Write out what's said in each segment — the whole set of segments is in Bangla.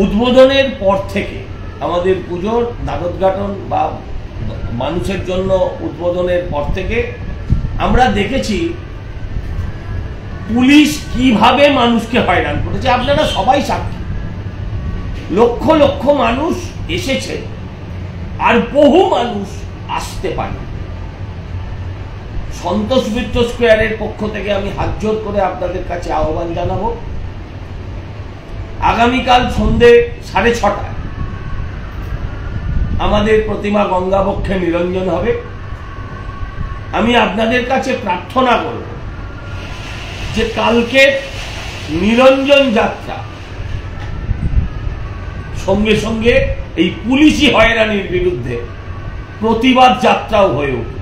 উদ্বোধনের পর থেকে আমাদের পুজোর দ্বারোদ্ঘাটন বা মানুষের জন্য উদ্বোধনের পর থেকে আমরা দেখেছি পুলিশ কিভাবে মানুষকে হয়রান করেছে। আপনারা সবাই সাক্ষী, লক্ষ লক্ষ মানুষ এসেছে আর বহু মানুষ আসতে পারে। সন্তোষ মিত্র স্কোয়ারের পক্ষ থেকে আমি হাত জোর করে আপনাদের কাছে আহ্বান জানাবো, আগামীকাল সন্ধে 6:30 আমাদের প্রতিমা গঙ্গাবক্ষে নিরঞ্জন হবে। আমি আপনাদের কাছে প্রার্থনা করব যে কালকে নিরঞ্জন যাত্রা সঙ্গে সঙ্গে এই পুলিশি হয়রানির বিরুদ্ধে প্রতিবাদ যাত্রাও হয়ে উঠবে।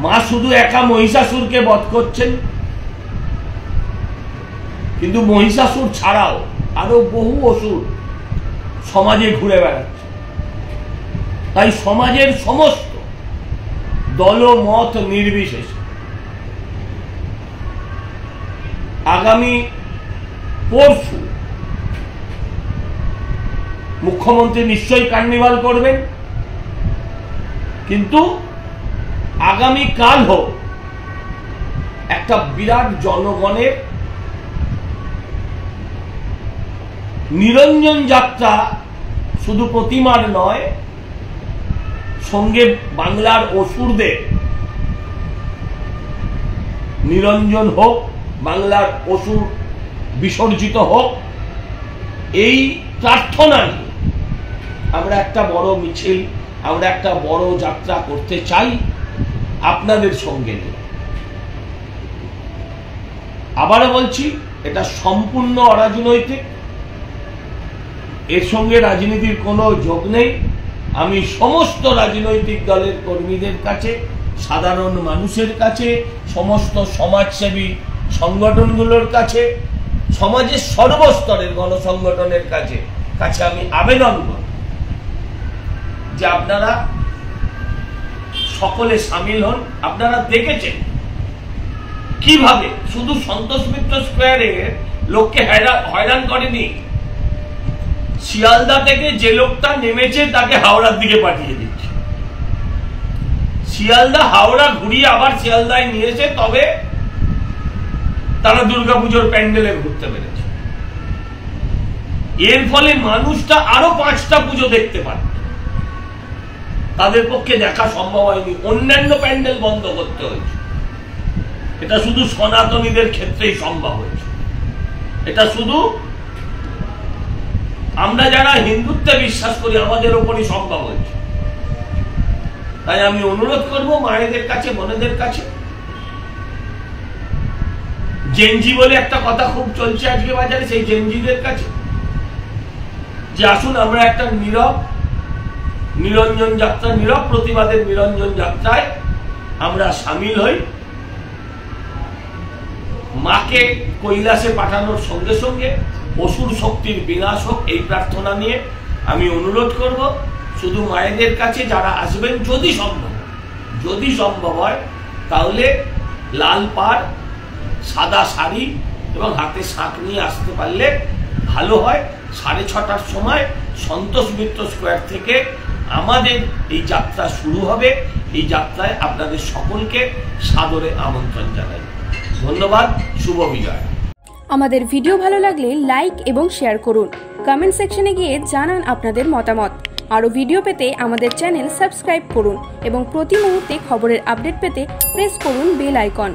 মা শুধু একা মহিষাসুরকে বধ করছেন, কিন্তু মহিষাসুর ছাড়াও আরো বহু অসুর সমাজে ঘুরে বেড়াচ্ছে। তাই সমাজের সমস্ত দলমত নির্বিশেষে আগামী পরশু মুখ্যমন্ত্রী নিশ্চয়ই কার্নিভাল করবেন, কিন্তু আগামী কাল হোক একটা বিরাট জনগণের নিরঞ্জন যাত্রা, শুধু প্রতিমার নয়, সঙ্গে বাংলার অসুরদের নিরঞ্জন হোক, বাংলার অসুর বিসর্জিত হোক, এই প্রার্থনা নিয়ে আমরা একটা বড় মিছিল, আমরা একটা বড় যাত্রা করতে চাই আপনাদের সঙ্গে নিয়ে। আবারও বলছি, এটা সম্পূর্ণ অরাজনৈতিক, এর সঙ্গে রাজনীতির কোনো যোগ নেই। আমি সমস্ত রাজনৈতিক দলের কর্মীদের কাছে, সাধারণ মানুষের কাছে, সমস্ত সমাজসেবী সংগঠনগুলোর কাছে, সমাজের সর্বস্তরের গণসংগঠনের কাছে আমি আবেদন করব যে আপনারা সকলে সামিল হন। আপনারা দেখেছেন কিভাবে শুধু সন্তোষ মিত্র স্কোয়ারে লোককে হয়রান করেনি, শিয়ালদা থেকে যে লোকটা নেমেছে তাকে হাওড়ার দিকে পাঠিয়ে দিচ্ছে, শিয়ালদা হাওড়া ঘুরিয়ে আবার শিয়ালদায় নিয়েছে, তবে তারা দুর্গাপুজোর প্যান্ডেলে ঘুরতে পেরেছে। এর ফলে মানুষটা আরো 5টা পুজো দেখতে পারে, তাদের পক্ষে দেখা সম্ভব হয়নি, অন্যান্য প্যান্ডেল বন্ধ করতে হয়েছে। এটা শুধু সনাতনীদের ক্ষেত্রেই সম্ভব হয়েছে, এটা শুধু আমরা যারা হিন্দুত্বে বিশ্বাস করি আমাদের উপরই সম্ভব হয়েছে। তাই আমি অনুরোধ করব মায়েদের কাছে, বোনেদের কাছে, জেনজি বলে একটা কথা খুব চলছে আজকে বাজারে, সেই জেনজিদের কাছে যে আসুন আমরা একটা নীরব নিরঞ্জন যাত্রা, নীরব প্রতিবাদের নিরঞ্জন যাত্রায় আমরা সামিল হই। মাকে কৈলাসে পাঠানোর সঙ্গে সঙ্গে অসুর শক্তির বিনাশ হোক, এই প্রার্থনা নিয়ে আমি অনুরোধ করব শুধু মায়েদের কাছে, যারা আসবেন যদি সম্ভব হয় তাহলে লাল পাড়, সাদা শাড়ি এবং হাতে শাঁখ নিয়ে আসতে পারলে ভালো হয়। 6:30 সময় সন্তোষ মিত্র স্কোয়ার থেকে আমাদের এই যাত্রা শুরু হবে। এই যাত্রায় আপনাদের সকলকে সাদরে আমন্ত্রণ জানাই। ধন্যবাদ, শুভ বিজয়। আমাদের ভিডিও ভালো লাগলে লাইক এবং শেয়ার করুন, কমেন্ট সেকশনে গিয়ে জানান আপনাদের মতামত। আরও ভিডিও পেতে আমাদের চ্যানেল সাবস্ক্রাইব করুন এবং প্রতি মুহূর্তে খবরের আপডেট পেতে প্রেস করুন বেল আইকন।